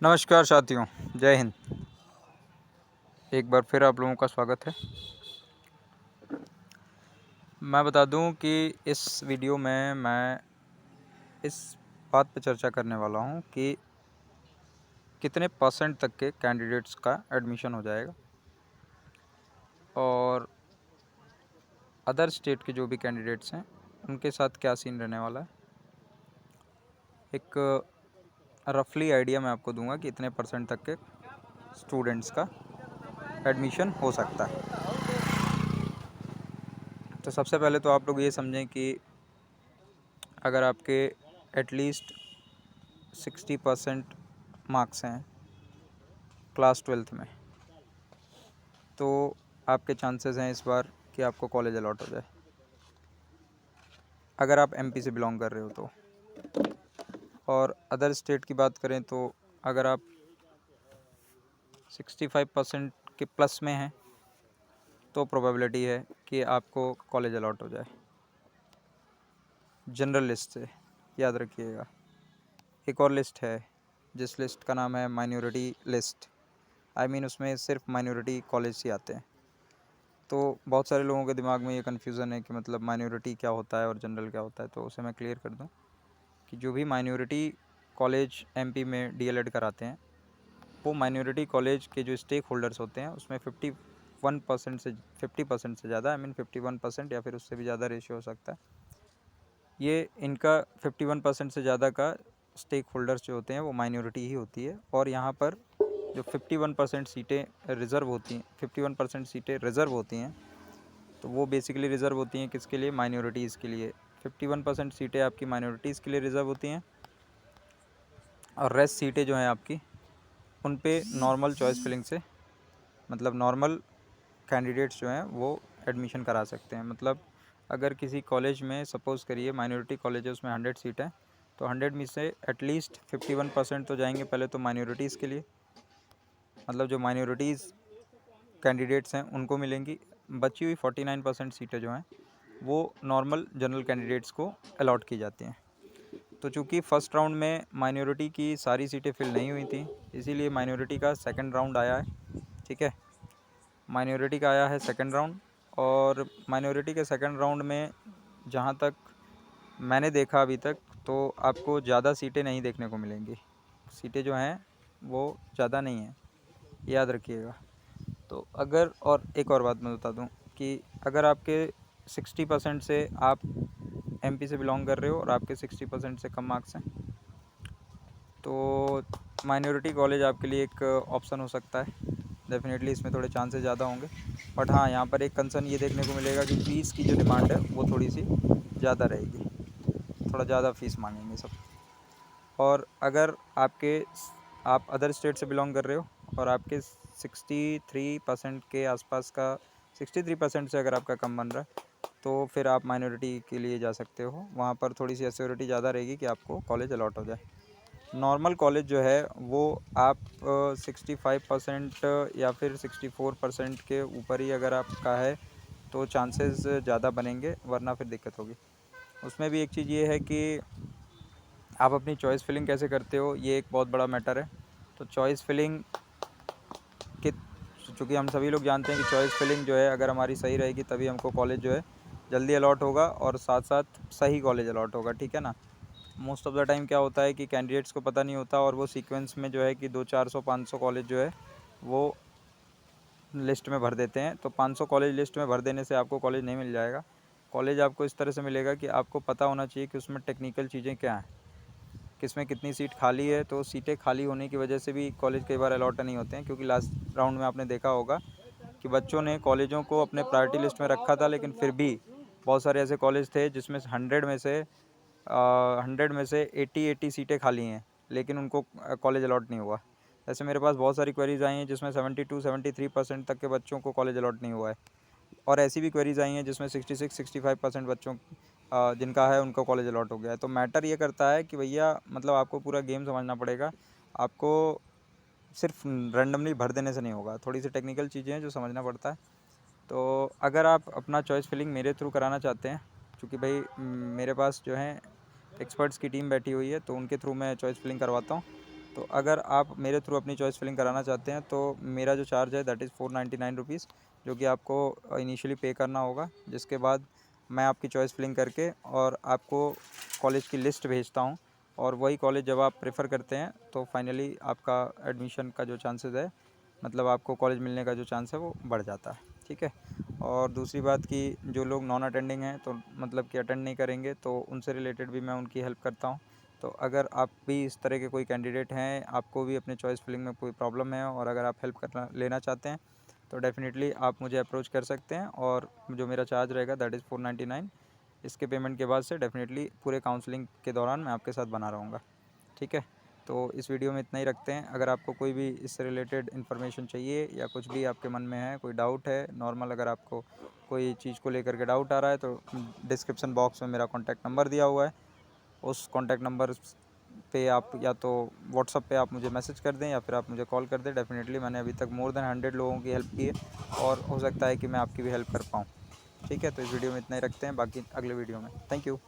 नमस्कार साथियों, जय हिंद। एक बार फिर आप लोगों का स्वागत है। मैं बता दूं कि इस वीडियो में मैं इस बात पर चर्चा करने वाला हूं कि कितने परसेंट तक के कैंडिडेट्स का एडमिशन हो जाएगा और अदर स्टेट के जो भी कैंडिडेट्स हैं उनके साथ क्या सीन रहने वाला है। एक रफली आइडिया मैं आपको दूंगा कि इतने परसेंट तक के स्टूडेंट्स का एडमिशन हो सकता है। तो सबसे पहले तो आप लोग ये समझें कि अगर आपके एटलीस्ट 60% मार्क्स हैं क्लास 12th में, तो आपके चांसेस हैं इस बार कि आपको कॉलेज अलॉट हो जाए, अगर आप एमपी से बिलोंग कर रहे हो तो। और अदर स्टेट की बात करें तो अगर आप 65% के प्लस में हैं तो प्रोबेबिलिटी है कि आपको कॉलेज अलॉट हो जाए जनरल लिस्ट से। याद रखिएगा। एक और लिस्ट है जिस लिस्ट का नाम है माइनॉरिटी लिस्ट। उसमें सिर्फ माइनॉरिटी कॉलेज ही आते हैं। तो बहुत सारे लोगों के दिमाग में ये कन्फ्यूज़न है कि मतलब माइनॉरिटी क्या होता है और जनरल क्या होता है। तो उसे मैं क्लियर कर दूं कि जो भी माइनॉरिटी कॉलेज एमपी में डीएलएड कराते हैं वो माइनॉरिटी कॉलेज के जो स्टेक होल्डर्स होते हैं उसमें 50% से ज़्यादा 51% या फिर उससे भी ज़्यादा रेशियो हो सकता है। ये इनका 51% से ज़्यादा का स्टेक होल्डर्स जो होते हैं वो माइनॉरिटी ही होती है। और यहाँ पर जो 51% सीटें रिज़र्व होती हैं, 51% सीटें रिज़र्व होती हैं, तो वो बेसिकली रिज़र्व होती हैं किसके लिए? माइनॉरिटीज़ के लिए। 51% सीटें आपकी माइनॉरिटीज़ के लिए रिज़र्व होती हैं और रेस्ट सीटें जो हैं आपकी उन पे नॉर्मल चॉइस फिलिंग से, मतलब नॉर्मल कैंडिडेट्स जो हैं वो एडमिशन करा सकते हैं। मतलब अगर किसी कॉलेज में सपोज़ करिए माइनॉरिटी कॉलेज है, उसमें 100 सीट हैं, तो 100 में से एटलीस्ट 51% तो जाएंगे पहले तो माइनॉरिटीज़ के लिए, मतलब जो माइनॉरिटीज़ कैंडिडेट्स हैं उनको मिलेंगी। बची हुई 49% सीटें जो हैं वो नॉर्मल जनरल कैंडिडेट्स को अलॉट की जाती हैं। तो चूँकि फ़र्स्ट राउंड में माइनॉरिटी की सारी सीटें फिल नहीं हुई थी, इसीलिए माइनॉरिटी का सेकंड राउंड आया है। ठीक है, माइनॉरिटी का आया है सेकंड राउंड। और माइनॉरिटी के सेकंड राउंड में जहाँ तक मैंने देखा अभी तक, तो आपको ज़्यादा सीटें नहीं देखने को मिलेंगी। सीटें जो हैं वो ज़्यादा नहीं हैं, याद रखिएगा। तो अगर, और एक और बात मैं बता दूं कि अगर आपके 60% से आप एमपी से बिलोंग कर रहे हो और आपके 60% से कम मार्क्स हैं, तो माइनॉरिटी कॉलेज आपके लिए एक ऑप्शन हो सकता है। डेफिनेटली इसमें थोड़े चांसेस ज़्यादा होंगे, बट हाँ, यहाँ पर एक कंसर्न ये देखने को मिलेगा कि फ़ीस की जो डिमांड है वो थोड़ी सी ज़्यादा रहेगी, थोड़ा ज़्यादा फ़ीस मांगेंगे सब। और अगर आप अदर स्टेट से बिलोंग कर रहे हो और आपके 63% के आसपास का, 63% से अगर आपका कम बन रहा है, तो फिर आप माइनॉरिटी के लिए जा सकते हो। वहाँ पर थोड़ी सी एश्योरिटी ज़्यादा रहेगी कि आपको कॉलेज अलॉट हो जाए। नॉर्मल कॉलेज जो है वो आप 65% या फिर 64% के ऊपर ही अगर आपका है तो चांसेस ज़्यादा बनेंगे, वरना फिर दिक्कत होगी। उसमें भी एक चीज़ ये है कि आप अपनी चॉइस फिलिंग कैसे करते हो, ये एक बहुत बड़ा मैटर है। तो चॉइस फिलिंग कि चूँकि हम सभी लोग जानते हैं कि चॉइस फिलिंग जो है अगर हमारी सही रहेगी तभी हमको कॉलेज जो है जल्दी अलॉट होगा और साथ साथ सही कॉलेज अलॉट होगा। ठीक है ना। मोस्ट ऑफ़ द टाइम क्या होता है कि कैंडिडेट्स को पता नहीं होता और वो सीक्वेंस में जो है कि 200-400-500 कॉलेज जो है वो लिस्ट में भर देते हैं। तो 500 कॉलेज लिस्ट में भर देने से आपको कॉलेज नहीं मिल जाएगा। कॉलेज आपको इस तरह से मिलेगा कि आपको पता होना चाहिए कि उसमें टेक्निकल चीज़ें क्या हैं, किसमें कितनी सीट खाली है। तो सीटें खाली होने की वजह से भी कॉलेज कई बार अलॉट नहीं होते हैं, क्योंकि लास्ट राउंड में आपने देखा होगा कि बच्चों ने कॉलेजों को अपने प्रायोरिटी लिस्ट में रखा था, लेकिन फिर भी बहुत सारे ऐसे कॉलेज थे जिसमें 100 में से 80 सीटें खाली हैं, लेकिन उनको कॉलेज अलॉट नहीं हुआ। ऐसे मेरे पास बहुत सारी क्वेरीज़ आई हैं जिसमें 72-73% तक के बच्चों को कॉलेज अलॉट नहीं हुआ है। और ऐसी भी क्वेरीज़ आई हैं जिसमें 66-65% बच्चों जिनका है उनको कॉलेज अलॉट हो गया है। तो मैटर ये करता है कि भैया, मतलब आपको पूरा गेम समझना पड़ेगा। आपको सिर्फ रैंडमली भर देने से नहीं होगा, थोड़ी सी टेक्निकल चीज़ें हैं जो समझना पड़ता है। तो अगर आप अपना चॉइस फिलिंग मेरे थ्रू कराना चाहते हैं, क्योंकि भाई मेरे पास जो है एक्सपर्ट्स की टीम बैठी हुई है, तो उनके थ्रू मैं चॉइस फिलिंग करवाता हूँ। तो अगर आप मेरे थ्रू अपनी चॉइस फिलिंग कराना चाहते हैं तो मेरा जो चार्ज है दैट इज़ 499 रुपीज़, जो कि आपको इनिशियली पे करना होगा, जिसके बाद मैं आपकी चॉइस फिलिंग करके और आपको कॉलेज की लिस्ट भेजता हूँ। और वही कॉलेज जब आप प्रेफर करते हैं तो फाइनली आपका एडमिशन का जो चांसेस है, मतलब आपको कॉलेज मिलने का जो चांस है वो बढ़ जाता है। ठीक है। और दूसरी बात कि जो लोग नॉन अटेंडिंग हैं, तो मतलब कि अटेंड नहीं करेंगे, तो उनसे रिलेटेड भी मैं उनकी हेल्प करता हूँ। तो अगर आप भी इस तरह के कोई कैंडिडेट हैं, आपको भी अपने चॉइस फिलिंग में कोई प्रॉब्लम है और अगर आप हेल्प करना लेना चाहते हैं, तो डेफ़िनेटली आप मुझे अप्रोच कर सकते हैं। और जो मेरा चार्ज रहेगा दैट इज़ 499। इसके पेमेंट के बाद से डेफ़िनेटली पूरे काउंसलिंग के दौरान मैं आपके साथ बना रहूँगा। ठीक है। तो इस वीडियो में इतना ही रखते हैं। अगर आपको कोई भी इससे रिलेटेड इन्फॉर्मेशन चाहिए या कुछ भी आपके मन में है, कोई डाउट है नॉर्मल, अगर आपको कोई चीज़ को लेकर के डाउट आ रहा है, तो डिस्क्रिप्शन बॉक्स में मेरा कॉन्टैक्ट नंबर दिया हुआ है। उस कॉन्टैक्ट नंबर पे आप या तो व्हाट्सएप पे आप मुझे मैसेज कर दें या फिर आप मुझे कॉल कर दें। डेफ़िनेटली मैंने अभी तक मोर देन 100 लोगों की हेल्प की है और हो सकता है कि मैं आपकी भी हेल्प कर पाऊँ। ठीक है। तो इस वीडियो में इतना ही रखते हैं, बाकी अगले वीडियो में। Thank you.